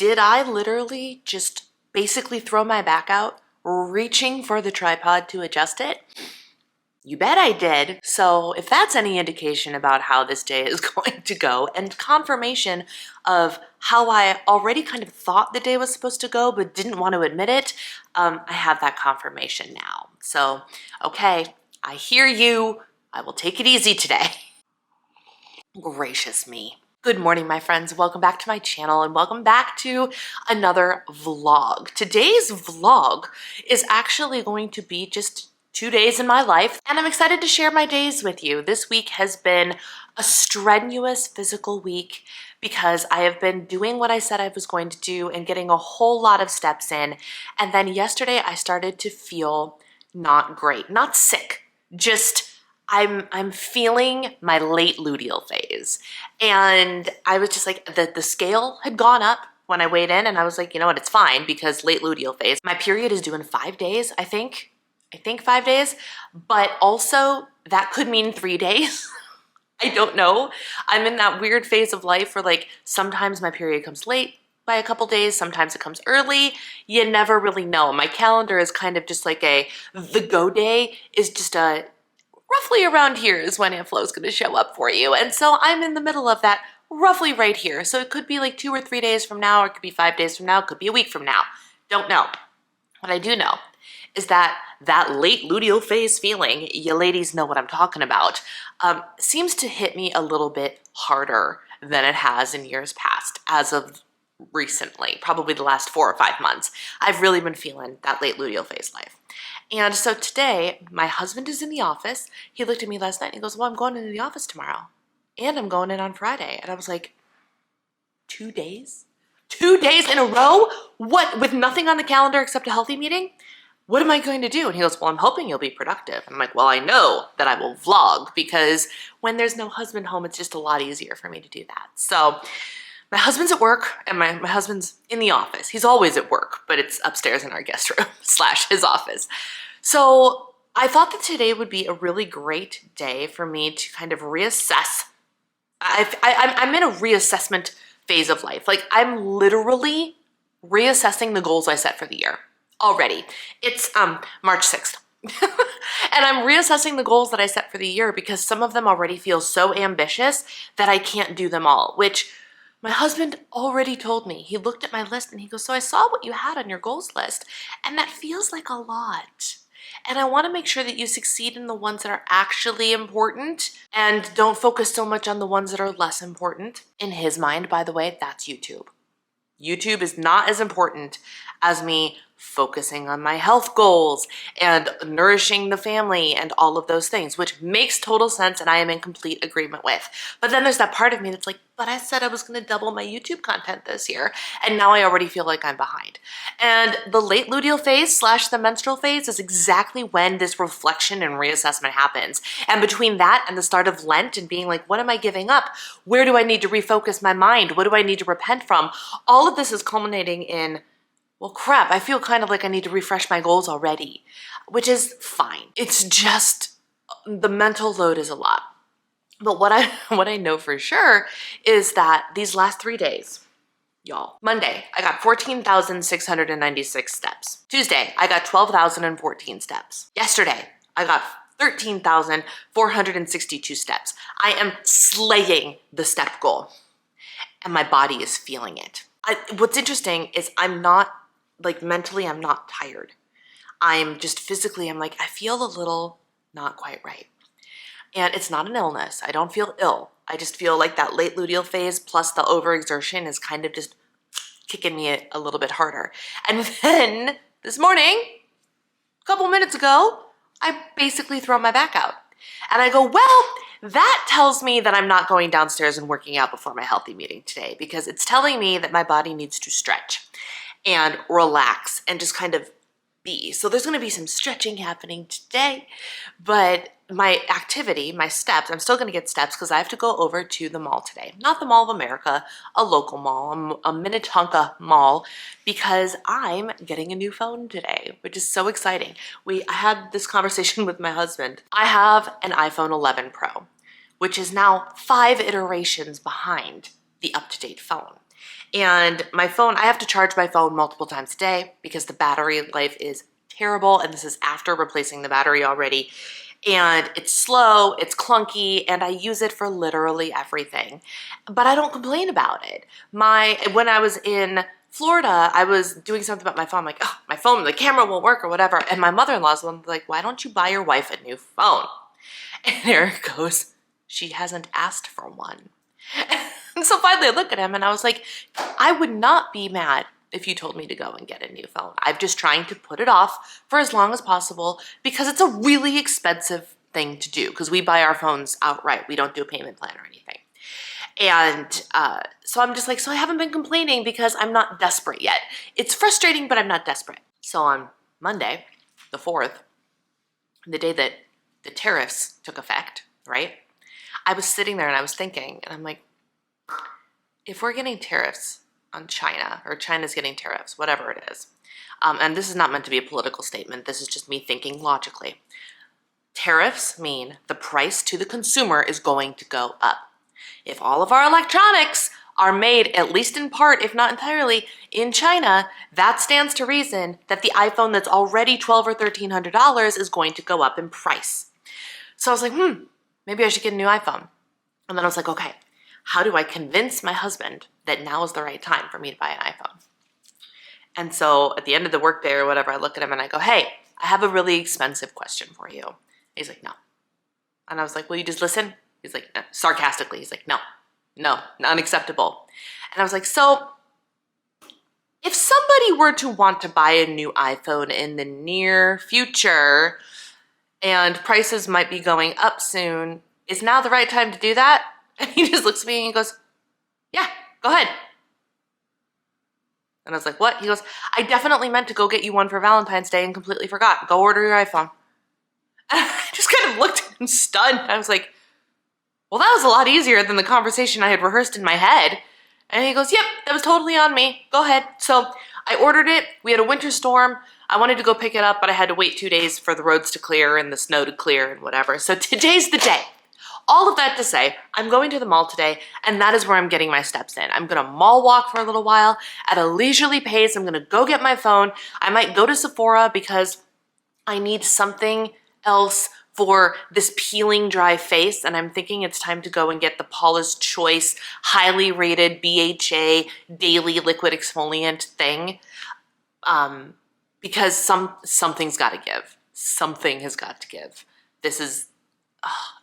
did I literally just basically throw my back out, reaching for the tripod to adjust it? You bet I did. So if that's any indication about how this day is going to go and confirmation of how I already kind of thought the day was supposed to go but didn't want to admit it, I have that confirmation now. So, okay, I hear you. I will take it easy today. Gracious me. Good morning, my friends. Welcome back to my channel and welcome back to another vlog. Today's vlog is actually going to be just 2 days in my life, and I'm excited to share my days with you. This week has been a strenuous physical week because I have been doing what I said I was going to do and getting a whole lot of steps in. And then yesterday I started to feel not great, not sick, just I'm feeling my late luteal phase. And I was just like, the scale had gone up when I weighed in, and I was like, you know what, it's fine because late luteal phase. My period is due in 5 days, I think 5 days, but also that could mean 3 days. I don't know. I'm in that weird phase of life where like sometimes my period comes late by a couple days, sometimes it comes early. You never really know. My calendar is kind of just like the go day is just roughly around here is when Inflow is going to show up for you. And so I'm in the middle of that roughly right here. So it could be like 2 or 3 days from now, or it could be 5 days from now, it could be a week from now. Don't know. What I do know is that late luteal phase feeling, you ladies know what I'm talking about, seems to hit me a little bit harder than it has in years past as of recently, probably the last 4 or 5 months. I've really been feeling that late luteal phase life. And so today, my husband is in the office. He looked at me last night and he goes, well, I'm going into the office tomorrow and I'm going in on Friday. And I was like, 2 days? 2 days in a row? What, with nothing on the calendar except a healthy meeting? What am I going to do? And he goes, well, I'm hoping you'll be productive. And I'm like, well, I know that I will vlog because when there's no husband home, it's just a lot easier for me to do that. So my husband's at work and my husband's in the office. He's always at work, but it's upstairs in our guest room / his office. So I thought that today would be a really great day for me to kind of reassess. I'm in a reassessment phase of life. Like I'm literally reassessing the goals I set for the year already. It's March 6th. And I'm reassessing the goals that I set for the year because some of them already feel so ambitious that I can't do them all, which my husband already told me. He looked at my list and he goes, so I saw what you had on your goals list, and that feels like a lot. And I want to make sure that you succeed in the ones that are actually important and don't focus so much on the ones that are less important. In his mind, by the way, that's YouTube. YouTube is not as important as me focusing on my health goals and nourishing the family and all of those things, which makes total sense and I am in complete agreement with. But then there's that part of me that's like, but I said I was going to double my YouTube content this year, and now I already feel like I'm behind. And the late luteal phase / the menstrual phase is exactly when this reflection and reassessment happens. And between that and the start of Lent and being like, what am I giving up? Where do I need to refocus my mind? What do I need to repent from? All of this is culminating in, well, crap, I feel kind of like I need to refresh my goals already, which is fine. It's just the mental load is a lot. But what I know for sure is that these last 3 days, y'all, Monday, I got 14,696 steps. Tuesday, I got 12,014 steps. Yesterday, I got 13,462 steps. I am slaying the step goal, and my body is feeling it. What's interesting is I'm not, like mentally, I'm not tired. I'm just physically, I'm like, I feel a little not quite right. And it's not an illness. I don't feel ill. I just feel like that late luteal phase plus the overexertion is kind of just kicking me a little bit harder. And then this morning, a couple minutes ago, I basically throw my back out. And I go, well, that tells me that I'm not going downstairs and working out before my healthy meeting today because it's telling me that my body needs to stretch and relax and just kind of be. So there's going to be some stretching happening today, but my activity, my steps, I'm still going to get steps because I have to go over to the mall today. Not the Mall of America, a local mall, a Minnetonka mall, because I'm getting a new phone today, which is so exciting. I had this conversation with my husband. I have an iPhone 11 Pro, which is now 5 iterations behind the up-to-date phone. And my phone, I have to charge my phone multiple times a day because the battery life is terrible. And this is after replacing the battery already. And it's slow, it's clunky, and I use it for literally everything. But I don't complain about it. When I was in Florida, I was doing something about my phone. I'm like, oh, my phone, the camera won't work or whatever. And my mother-in-law's one was like, why don't you buy your wife a new phone? And Eric goes, she hasn't asked for one. And so finally I look at him and I was like, I would not be mad if you told me to go and get a new phone. I'm just trying to put it off for as long as possible because it's a really expensive thing to do because we buy our phones outright. We don't do a payment plan or anything. And so I'm just like, so I haven't been complaining because I'm not desperate yet. It's frustrating, but I'm not desperate. So on Monday, the 4th, the day that the tariffs took effect, right? I was sitting there and I was thinking, and I'm like, if we're getting tariffs on China, or China's getting tariffs, whatever it is, and this is not meant to be a political statement, this is just me thinking logically. Tariffs mean the price to the consumer is going to go up. If all of our electronics are made, at least in part, if not entirely, in China, that stands to reason that the iPhone that's already $1,200 or $1,300 is going to go up in price. So I was like, maybe I should get a new iPhone. And then I was like, okay, how do I convince my husband that now is the right time for me to buy an iPhone? And so at the end of the workday or whatever, I look at him and I go, hey, I have a really expensive question for you. And he's like, no. And I was like, will you just listen? He's like, no. Sarcastically, he's like, no, unacceptable. And I was like, so if somebody were to want to buy a new iPhone in the near future and prices might be going up soon, is now the right time to do that? And he just looks at me and he goes, yeah, go ahead. And I was like, what? He goes, I definitely meant to go get you one for Valentine's Day and completely forgot. Go order your iPhone. And I just kind of looked at him stunned. I was like, well, that was a lot easier than the conversation I had rehearsed in my head. And he goes, yep, that was totally on me. Go ahead. So I ordered it. We had a winter storm. I wanted to go pick it up, but I had to wait 2 days for the roads to clear and the snow to clear and whatever. So today's the day. All of that to say, I'm going to the mall today, and that is where I'm getting my steps in. I'm gonna mall walk for a little while at a leisurely pace. I'm gonna go get my phone. I might go to Sephora because I need something else for this peeling dry face, and I'm thinking it's time to go and get the Paula's Choice highly rated BHA daily liquid exfoliant thing, because something's got to give. Something has got to give. This is,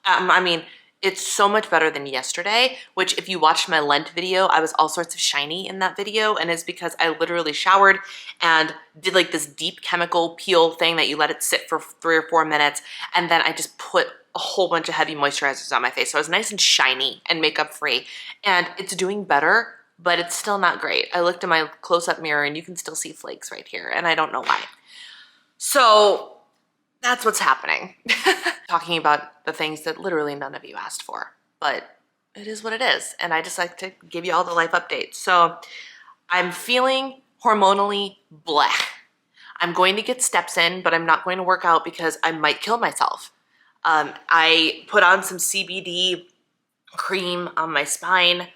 I mean, it's so much better than yesterday, which if you watched my Lent video, I was all sorts of shiny in that video, and it's because I literally showered and did like this deep chemical peel thing that you let it sit for 3 or 4 minutes, and then I just put a whole bunch of heavy moisturizers on my face. So I was nice and shiny and makeup free, and it's doing better, but it's still not great. I looked in my close-up mirror and you can still see flakes right here, and I don't know why. So that's what's happening. Talking about the things that literally none of you asked for, but it is what it is. And I just like to give you all the life updates. So I'm feeling hormonally bleh. I'm going to get steps in, but I'm not going to work out because I might kill myself. I put on some CBD cream on my spine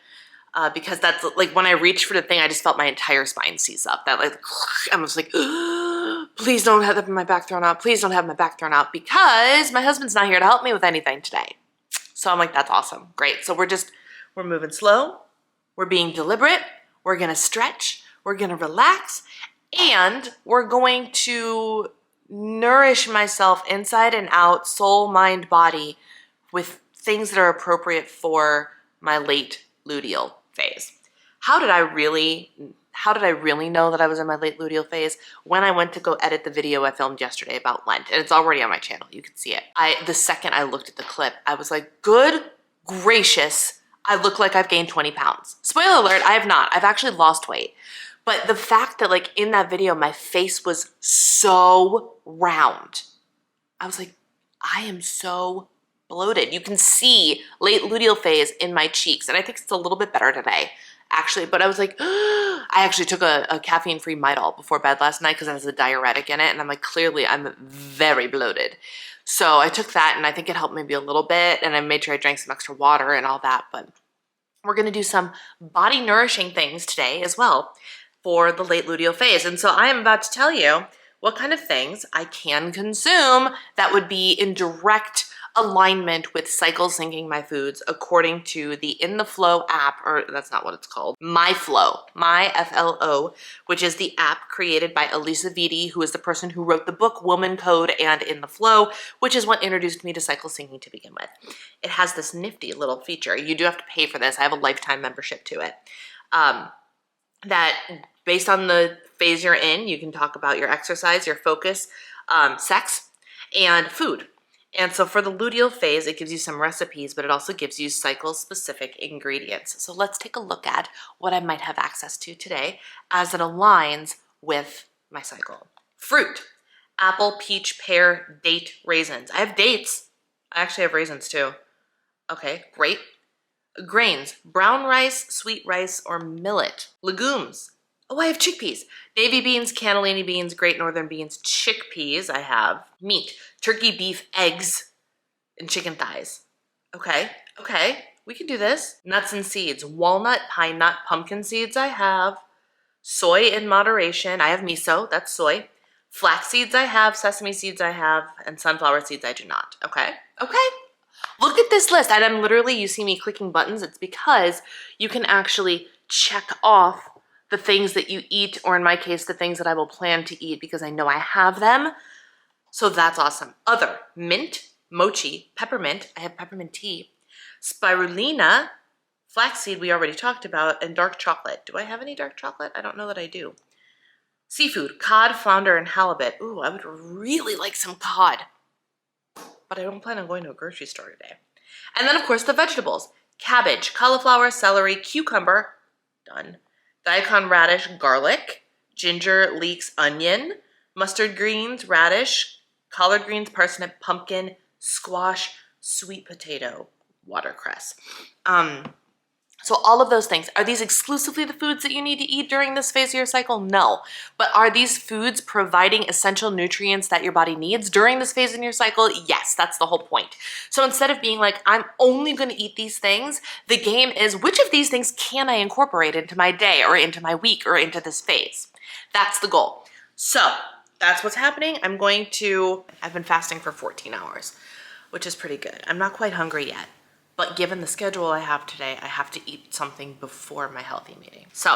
because that's like when I reached for the thing, I just felt my entire spine seize up. That like, I was like, please don't have my back thrown out. Please don't have my back thrown out because my husband's not here to help me with anything today. So I'm like, that's awesome. Great. So we're moving slow. We're being deliberate. We're going to stretch. We're going to relax. And we're going to nourish myself inside and out, soul, mind, body, with things that are appropriate for my late luteal phase. How did I really know that I was in my late luteal phase? When I went to go edit the video I filmed yesterday about Lent, and it's already on my channel, you can see it. The second I looked at the clip, I was like, good gracious, I look like I've gained 20 pounds. Spoiler alert, I have not. I've actually lost weight. But the fact that like in that video, my face was so round, I was like, I am so bloated. You can see late luteal phase in my cheeks, and I think it's a little bit better today, actually. But I was like, I actually took a caffeine-free Midol before bed last night because it has a diuretic in it, and I'm like, clearly I'm very bloated. So I took that, and I think it helped maybe a little bit, and I made sure I drank some extra water and all that. But we're gonna do some body nourishing things today as well for the late luteal phase. And so I am about to tell you what kind of things I can consume that would be in direct alignment with cycle syncing my foods according to the In the Flow app, or that's not what it's called, MyFlow, MyFLO, which is the app created by Elisa Vitti, who is the person who wrote the book Woman Code and In the Flow, which is what introduced me to cycle syncing to begin with. It has this nifty little feature. You do have to pay for this. I have a lifetime membership to it. That based on the phase you're in, you can talk about your exercise, your focus, sex, and food. And so for the luteal phase, it gives you some recipes, but it also gives you cycle-specific ingredients. So let's take a look at what I might have access to today as it aligns with my cycle. Fruit: apple, peach, pear, date, raisins. I have dates. I actually have raisins too. Okay, great. Grains: brown rice, sweet rice, or millet. Legumes: oh, I have chickpeas. Navy beans, cannellini beans, great northern beans, chickpeas. I have meat: turkey, beef, eggs, and chicken thighs. Okay, we can do this. Nuts and seeds: walnut, pine nut, pumpkin seeds. I have soy in moderation. I have miso, that's soy. Flax seeds I have, sesame seeds I have, and sunflower seeds I do not. Okay. Look at this list. And I'm literally, you see me clicking buttons. It's because you can actually check off the things that you eat, or in my case, the things that I will plan to eat because I know I have them. So that's awesome. Other: mint, mochi, peppermint. I have peppermint tea. Spirulina, flaxseed we already talked about, and dark chocolate. Do I have any dark chocolate? I don't know that I do. Seafood: cod, flounder, and halibut. Ooh, I would really like some cod, but I don't plan on going to a grocery store today. And then of course the vegetables: cabbage, cauliflower, celery, cucumber, done. Daikon, radish, garlic, ginger, leeks, onion, mustard greens, radish, collard greens, parsnip, pumpkin, squash, sweet potato, watercress. So all of those things, are these exclusively the foods that you need to eat during this phase of your cycle? No. But are these foods providing essential nutrients that your body needs during this phase in your cycle? Yes, that's the whole point. So instead of being like, I'm only gonna eat these things, the game is, which of these things can I incorporate into my day or into my week or into this phase? That's the goal. So that's what's happening. I've been fasting for 14 hours, which is pretty good. I'm not quite hungry yet. But given the schedule I have today, I have to eat something before my healthy meeting. So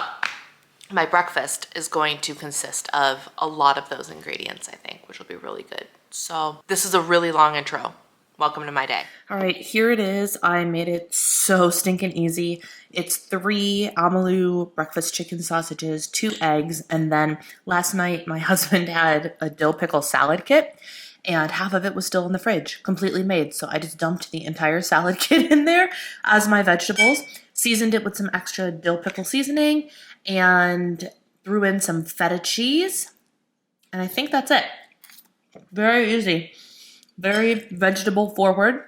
my breakfast is going to consist of a lot of those ingredients, I think, which will be really good. So this is a really long intro. Welcome to my day. All right, here it is. I made it so stinking easy. It's 3 Amalu breakfast chicken sausages, 2 eggs, and then last night my husband had a dill pickle salad kit, and half of it was still in the fridge, completely made. So I just dumped the entire salad kit in there as my vegetables, seasoned it with some extra dill pickle seasoning, and threw in some feta cheese. And I think that's it. Very easy. Very vegetable forward.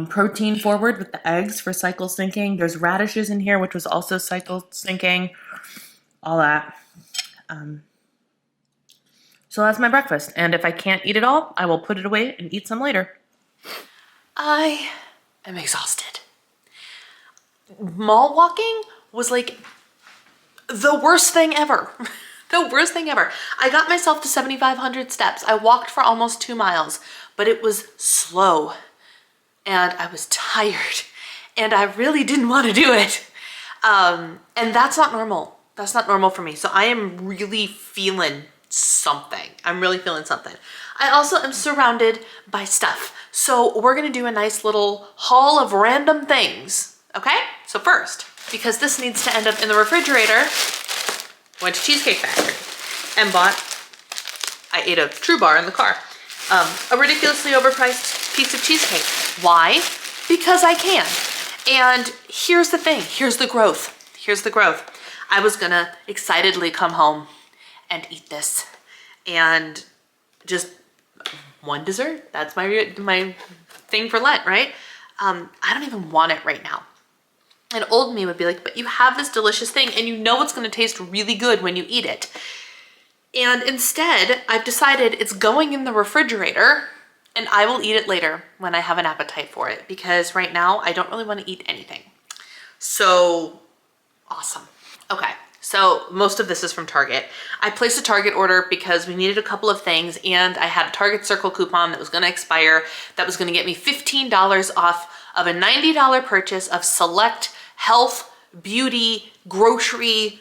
Protein forward with the eggs for cycle syncing. There's radishes in here, which was also cycle syncing. All that. So that's my breakfast. And if I can't eat it all, I will put it away and eat some later. I am exhausted. Mall walking was like the worst thing ever. The worst thing ever. I got myself to 7,500 steps. I walked for almost 2 miles, but it was slow and I was tired and I really didn't want to do it. And that's not normal. That's not normal for me. So I am really feeling something. I'm really feeling something. I also am surrounded by stuff. So we're gonna do a nice little haul of random things. Okay? So first, because this needs to end up in the refrigerator, went to Cheesecake Factory and I ate a True Bar in the car. A ridiculously overpriced piece of cheesecake. Why? Because I can. And here's the thing, here's the growth. Here's the growth. I was gonna excitedly come home and eat this and just one dessert. That's my thing for Lent, right? I don't even want it right now. And old me would be like, but you have this delicious thing and you know it's gonna taste really good when you eat it. And instead, I've decided it's going in the refrigerator and I will eat it later when I have an appetite for it, because right now I don't really wanna eat anything. So awesome. Okay, so most of this is from Target. I placed a Target order because we needed a couple of things, and I had a Target Circle coupon that was gonna expire that was gonna get me $15 off of a $90 purchase of select health, beauty, grocery,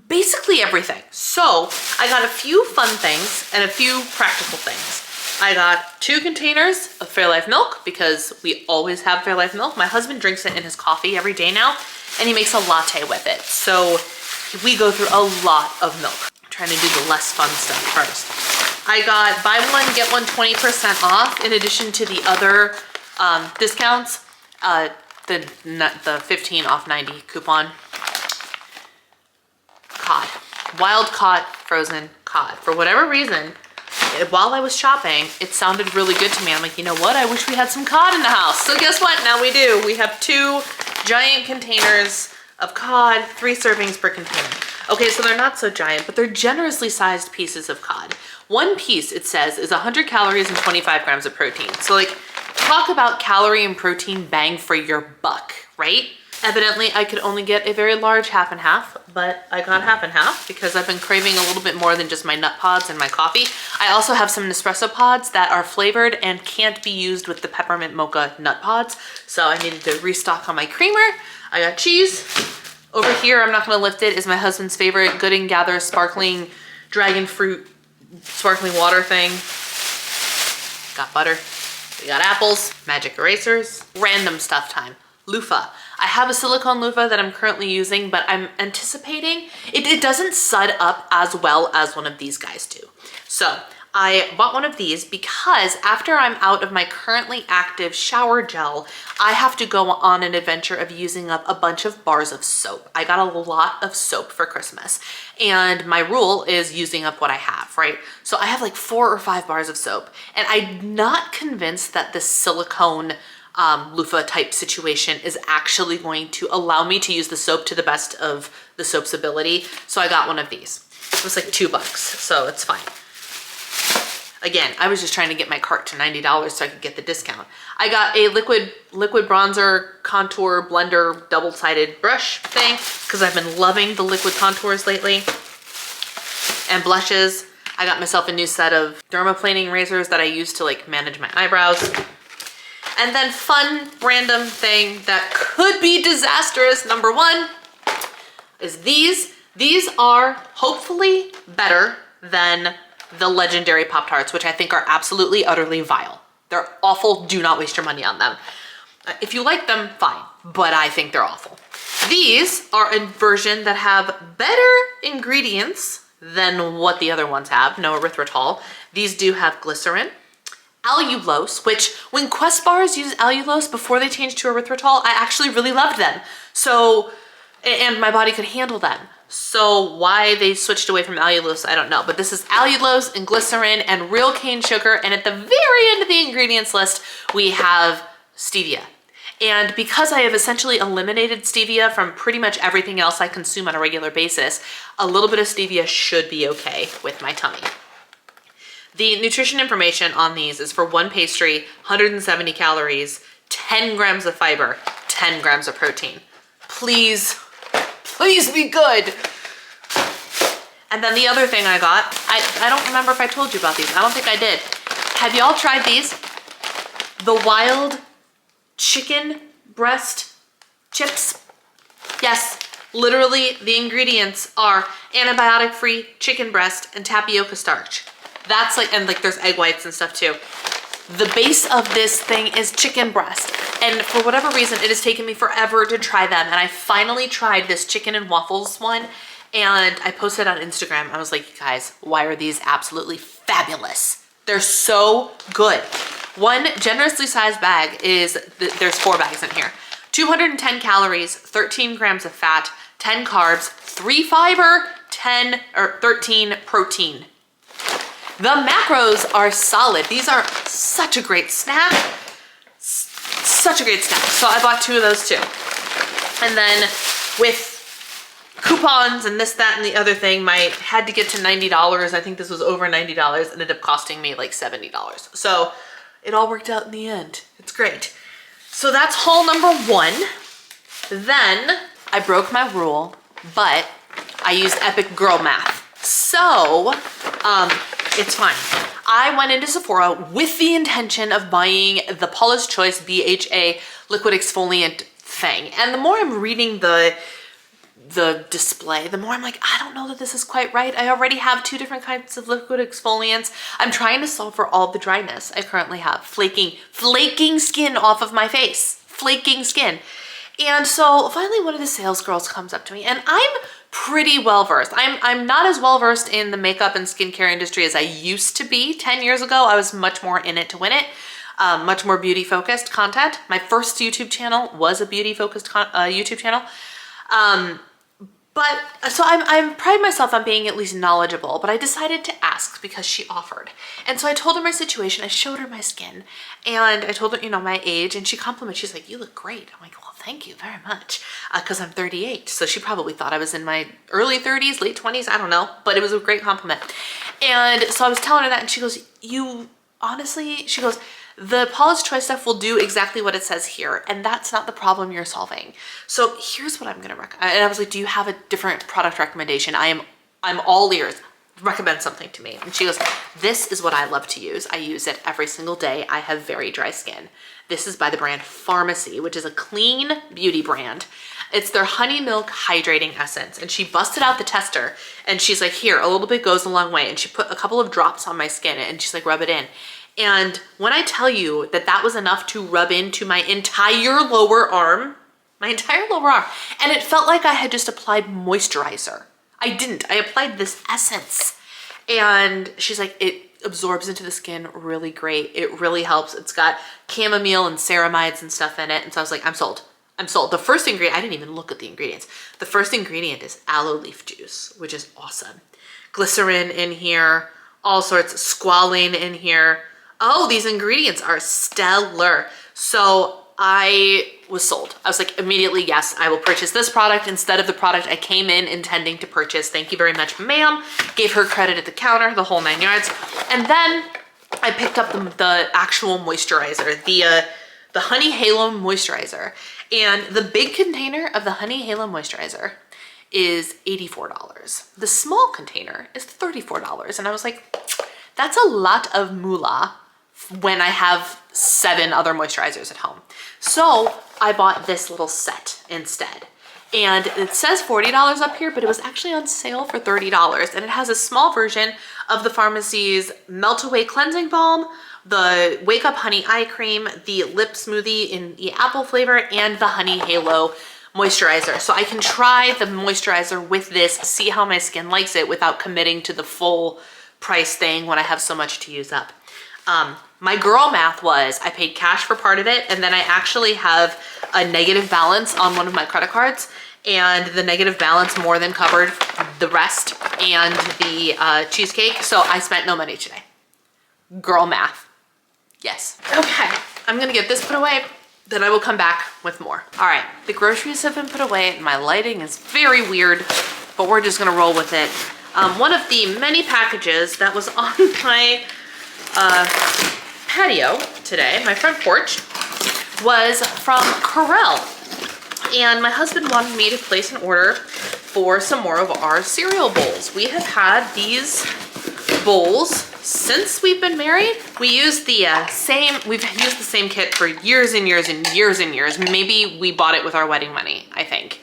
basically everything. So I got a few fun things and a few practical things. I got 2 containers of Fairlife milk because we always have Fairlife milk. My husband drinks it in his coffee every day now, and he makes a latte with it. So we go through a lot of milk. I'm trying to do the less fun stuff first. I got buy one, get one 20% off in addition to the other discounts. The 15 off 90 coupon. Cod. Wild caught frozen cod. For whatever reason, while I was shopping, it sounded really good to me. I'm like, you know what? I wish we had some cod in the house. So guess what? Now we do. We have 2 giant containers of cod, 3 servings per container. Okay, so they're not so giant, but they're generously sized pieces of cod. One piece, it says, is 100 calories and 25 grams of protein. So like, talk about calorie and protein bang for your buck, right? Evidently, I could only get a very large half and half, but I got half and half because I've been craving a little bit more than just my nut pods and my coffee. I also have some Nespresso pods that are flavored and can't be used with the peppermint mocha nut pods. So I needed to restock on my creamer. I got cheese. Over here, I'm not gonna lift it, is my husband's favorite Good and Gather sparkling dragon fruit sparkling water thing. Got butter. We got apples, magic erasers, random stuff time. Loofah. I have a silicone loofah that I'm currently using, but I'm anticipating, it doesn't sud up as well as one of these guys do. So I bought one of these because after I'm out of my currently active shower gel, I have to go on an adventure of using up a bunch of bars of soap. I got a lot of soap for Christmas, and my rule is using up what I have, right? So I have like 4 or 5 bars of soap, and I'm not convinced that the silicone loofah type situation is actually going to allow me to use the soap to the best of the soap's ability. So I got one of these. It was like $2, so it's fine. Again, I was just trying to get my cart to $90 so I could get the discount. I got a liquid bronzer contour blender double-sided brush thing because I've been loving the liquid contours lately. And blushes. I got myself a new set of dermaplaning razors that I use to like manage my eyebrows. And then fun, random thing that could be disastrous, number 1, is these. These are hopefully better than the legendary Pop-Tarts, which I think are absolutely, utterly vile. They're awful. Do not waste your money on them. If you like them, fine, but I think they're awful. These are a version that have better ingredients than what the other ones have. No erythritol. These do have glycerin. Allulose, which when Quest bars used allulose before they changed to erythritol, I actually really loved them. So, and my body could handle them. So why they switched away from allulose, I don't know. But this is allulose and glycerin and real cane sugar. And at the very end of the ingredients list, we have stevia. And because I have essentially eliminated stevia from pretty much everything else I consume on a regular basis, a little bit of stevia should be okay with my tummy. The nutrition information on these is for 1 pastry, 170 calories, 10 grams of fiber, 10 grams of protein. Please, please be good. And then the other thing I got, I don't remember if I told you about these. I don't think I did. Have y'all tried these? The wild chicken breast chips? Yes, literally the ingredients are antibiotic-free chicken breast and tapioca starch. That's like, and like there's egg whites and stuff too. The base of this thing is chicken breast. And for whatever reason, it has taken me forever to try them. And I finally tried this chicken and waffles one. And I posted on Instagram. I was like, guys, why are these absolutely fabulous? They're so good. One generously sized bag is, there's 4 bags in here. 210 calories, 13 grams of fat, 10 carbs, 3 fiber, 13 protein. The macros are solid. These are such a great snack. Such a great snack. So I bought 2 of those too. And then with coupons and this, that, and the other thing, I had to get to $90. I think this was over $90. Ended up costing me like $70. So it all worked out in the end. It's great. So that's haul number 1. Then I broke my rule, but I used epic girl math. So, it's fine. I went into Sephora with the intention of buying the Paula's Choice BHA liquid exfoliant thing. And the more I'm reading the display, the more I'm like, I don't know that this is quite right. I already have 2 different kinds of liquid exfoliants. I'm trying to solve for all the dryness I currently have. Flaking skin off of my face. Flaking skin. And so finally one of the sales girls comes up to me, and I'm pretty well versed. I'm not as well versed in the makeup and skincare industry as I used to be 10 years ago. I was much more in it to win it. Much more beauty focused content. My first YouTube channel was a beauty focused YouTube channel. But so I pride myself on being at least knowledgeable, but I decided to ask because she offered. And so I told her my situation, I showed her my skin, and I told her, you know, my age, and she complimented, she's like, you look great. I'm like, well, thank you very much, because I'm 38. So she probably thought I was in my early 30s, late 20s, I don't know, but it was a great compliment. And so I was telling her that, and she goes, you honestly, she goes, the Paula's Choice stuff will do exactly what it says here, and that's not the problem you're solving. So here's what I'm gonna recommend. And I was like, do you have a different product recommendation? I'm all ears. Recommend something to me. And she goes, this is what I love to use. I use it every single day. I have very dry skin. This is by the brand Pharmacy, which is a clean beauty brand. It's their honey milk hydrating essence. And she busted out the tester, and she's like, here, a little bit goes a long way. And she put a couple of drops on my skin, and she's like, rub it in. And when I tell you that that was enough to rub into my entire lower arm, and it felt like I had just applied moisturizer. I didn't. I applied this essence. And she's like, it absorbs into the skin really great. It really helps. It's got chamomile and ceramides and stuff in it. And so I was like, I'm sold. I'm sold. The first ingredient, I didn't even look at the ingredients. The first ingredient is aloe leaf juice, which is awesome. Glycerin in here, all sorts, squalane in here. Oh, these ingredients are stellar. So I was sold. I was like, immediately, yes, I will purchase this product instead of the product I came in intending to purchase. Thank you very much, ma'am. Gave her credit at the counter, the whole 9 yards. And then I picked up the actual moisturizer, the Honey Halo moisturizer. And the big container of the Honey Halo moisturizer is $84. The small container is $34. And I was like, that's a lot of moolah when I have 7 other moisturizers at home. So I bought this little set instead. And it says $40 up here, but it was actually on sale for $30. And it has a small version of the Pharmacy's Melt Away Cleansing Balm, the Wake Up Honey Eye Cream, the Lip Smoothie in the apple flavor, and the Honey Halo moisturizer. So I can try the moisturizer with this, see how my skin likes it without committing to the full price thing when I have so much to use up. My girl math was I paid cash for part of it, and then I actually have a negative balance on one of my credit cards, and the negative balance more than covered the rest and the cheesecake. So I spent no money today. Girl math. Yes. Okay, I'm gonna get this put away, then I will come back with more. All right, the groceries have been put away. My lighting is very weird, but we're just gonna roll with it. One of the many packages that was on my patio today, my front porch, was from Corel. And my husband wanted me to place an order for some more of our cereal bowls. We have had these bowls since we've been married. We've used the same kit for years and years and years and years. Maybe we bought it with our wedding money, I think.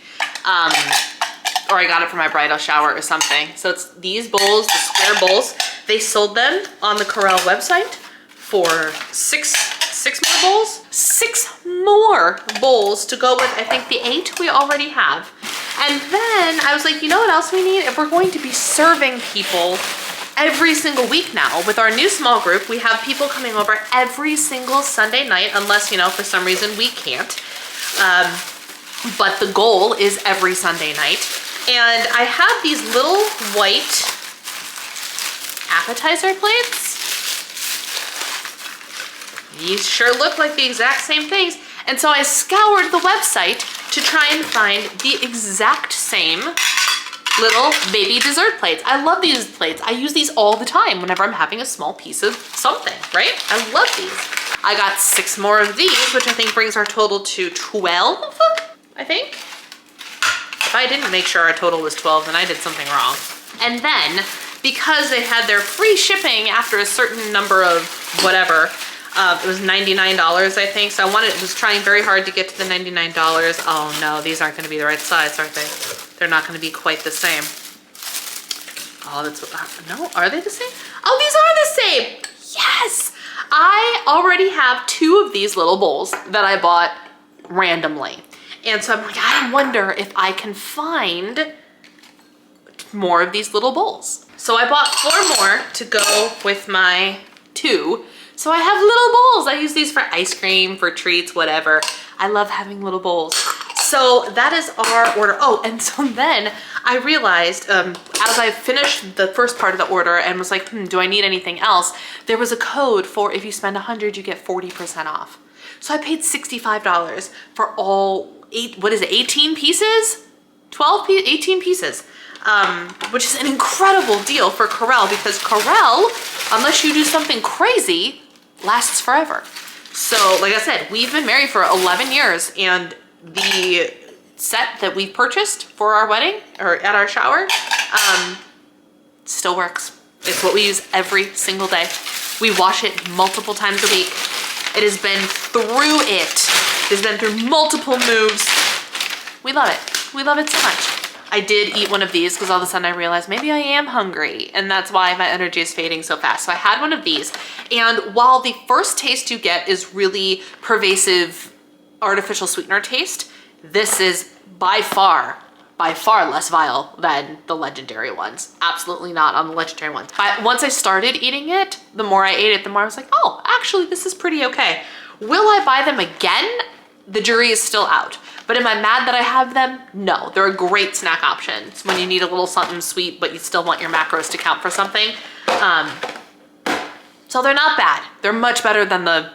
Or I got it for my bridal shower or something. So it's these bowls, the square bowls. They sold them on the Corel website for six more bowls? 6 more bowls to go with, I think, the 8 we already have. And then I was like, you know what else we need? If we're going to be serving people every single week now with our new small group, we have people coming over every single Sunday night, unless, you know, for some reason we can't. But the goal is every Sunday night. And I have these little white appetizer plates. These sure look like the exact same things. And so I scoured the website to try and find the exact same little baby dessert plates. I love these plates. I use these all the time whenever I'm having a small piece of something, right? I love these. I got 6 more of these, which I think brings our total to 12. I think. If I didn't make sure our total was 12, then I did something wrong. And then, because they had their free shipping after a certain number of whatever, it was $99, I think. So I was trying very hard to get to the $99. Oh no, these aren't gonna be the right size, aren't they? They're not gonna be quite the same. Oh, that's what, no, are they the same? Oh, these are the same. Yes. I already have 2 of these little bowls that I bought randomly. And so I'm like, I wonder if I can find more of these little bowls. So I bought 4 more to go with my 2. So I have little bowls. I use these for ice cream, for treats, whatever. I love having little bowls. So that is our order. Oh, and so then I realized as I finished the first part of the order and was like, do I need anything else? There was a code for if you spend 100, you get 40% off. So I paid $65 for all 18 pieces? 18 pieces. Which is an incredible deal for Corelle because Corelle, unless you do something crazy, lasts forever. So like I said, we've been married for 11 years and the set that we purchased for our wedding or at our shower still works. It's what we use every single day. We wash it multiple times a week. It has been through it. It's been through multiple moves. We love it. We love it so much. I did eat one of these because all of a sudden I realized maybe I am hungry and that's why my energy is fading so fast. So I had one of these, and while the first taste you get is really pervasive artificial sweetener taste, this is by far less vile than the legendary ones. Absolutely not on the legendary ones. Once I started eating it, the more I ate it, the more I was like, oh, actually this is pretty okay. Will I buy them again? The jury is still out. But am I mad that I have them? No, they're a great snack option. It's when you need a little something sweet, but you still want your macros to count for something. So they're not bad. They're much better than the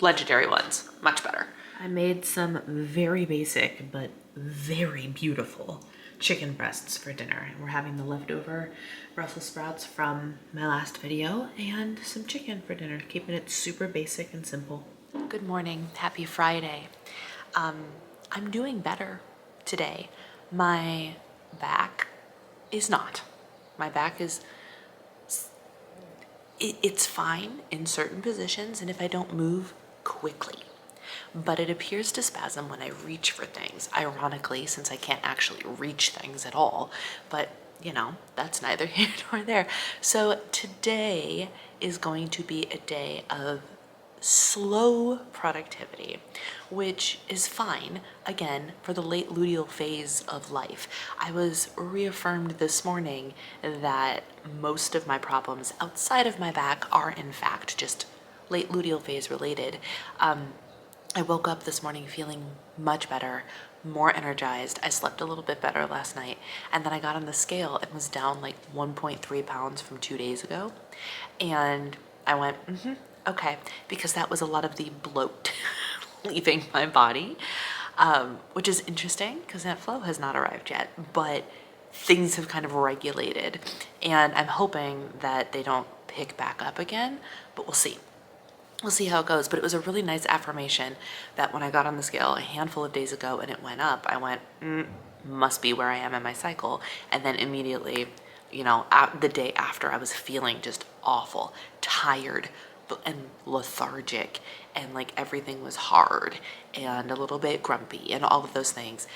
legendary ones, much better. I made some very basic, but very beautiful chicken breasts for dinner. We're having the leftover Brussels sprouts from my last video and some chicken for dinner, keeping it super basic and simple. Good morning, happy Friday. I'm doing better today. My back is not. My back is, it's fine in certain positions and if I don't move quickly. But it appears to spasm when I reach for things, ironically, since I can't actually reach things at all. But, you know, that's neither here nor there. So today is going to be a day of slow productivity, which is fine, again, for the late luteal phase of life. I was reaffirmed this morning that most of my problems outside of my back are in fact just late luteal phase related. I woke up this morning feeling much better, more energized. I slept a little bit better last night, and then I got on the scale and was down like 1.3 pounds from 2 days ago. And I went, okay, because that was a lot of the bloat leaving my body, which is interesting because that flow has not arrived yet, but things have kind of regulated and I'm hoping that they don't pick back up again, but we'll see. We'll see how it goes. But it was a really nice affirmation that when I got on the scale a handful of days ago and it went up, I went, must be where I am in my cycle. And then immediately, you know, the day after, I was feeling just awful, tired and lethargic, and like everything was hard and a little bit grumpy and all of those things.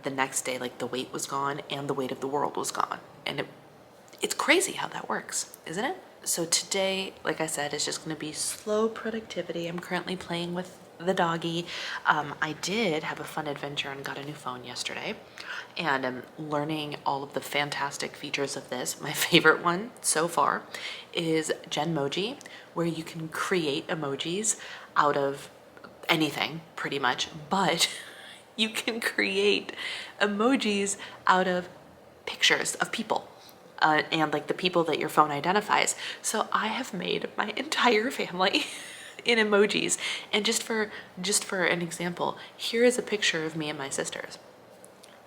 The next day, like the weight was gone and the weight of the world was gone. And it's crazy how that works, isn't it? So today, like I said, is just going to be slow productivity. I'm currently playing with the doggy. I did have a fun adventure and got a new phone yesterday, and I'm learning all of the fantastic features of this. My favorite one so far is Genmoji, where you can create emojis out of anything pretty much, but you can create emojis out of pictures of people. And like the people that your phone identifies. So I have made my entire family in emojis. And just for an example, here is a picture of me and my sisters.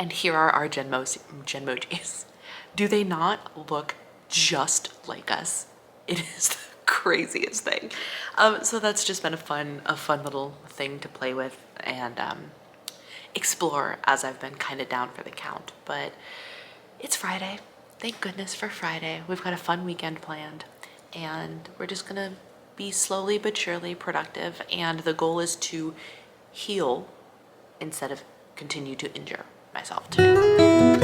And here are our Genmojis. Do they not look just like us? It is the craziest thing. So that's just been a fun little thing to play with. And explore as I've been kind of down for the count. But it's Friday. Thank goodness for Friday. We've got a fun weekend planned, and we're just gonna be slowly but surely productive. And the goal is to heal instead of continue to injure myself today.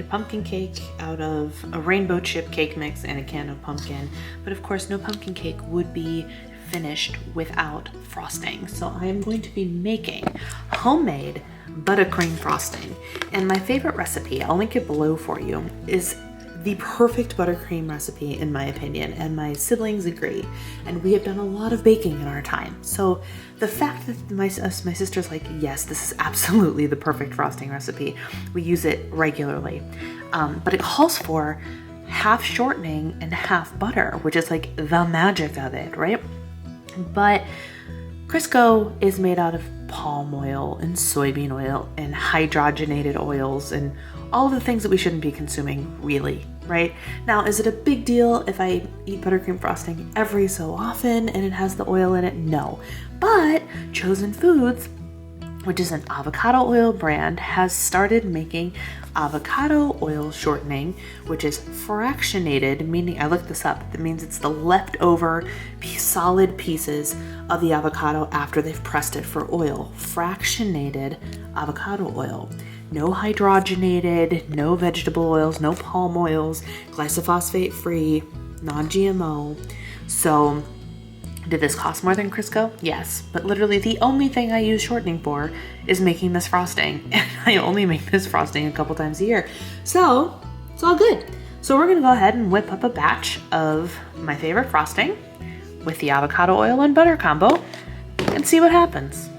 Pumpkin cake out of a rainbow chip cake mix and a can of pumpkin, but of course no pumpkin cake would be finished without frosting. So I am going to be making homemade buttercream frosting, and my favorite recipe, I'll link it below for you, is the perfect buttercream recipe in my opinion, and my siblings agree, and we have done a lot of baking in our time. So the fact that my sister's like, yes, this is absolutely the perfect frosting recipe, we use it regularly, but it calls for half shortening and half butter, which is like the magic of it, right? But Crisco is made out of palm oil and soybean oil and hydrogenated oils and all the things that we shouldn't be consuming, really, right? Now, is it a big deal if I eat buttercream frosting every so often and it has the oil in it? No. But Chosen Foods, which is an avocado oil brand, has started making avocado oil shortening, which is fractionated, meaning, I looked this up, that means it's the leftover solid pieces of the avocado after they've pressed it for oil. Fractionated avocado oil. No hydrogenated, no vegetable oils, no palm oils, glyphosate free, non-GMO. So did this cost more than Crisco? Yes, but literally the only thing I use shortening for is making this frosting, and I only make this frosting a couple times a year. So it's all good. So we're gonna go ahead and whip up a batch of my favorite frosting with the avocado oil and butter combo and see what happens.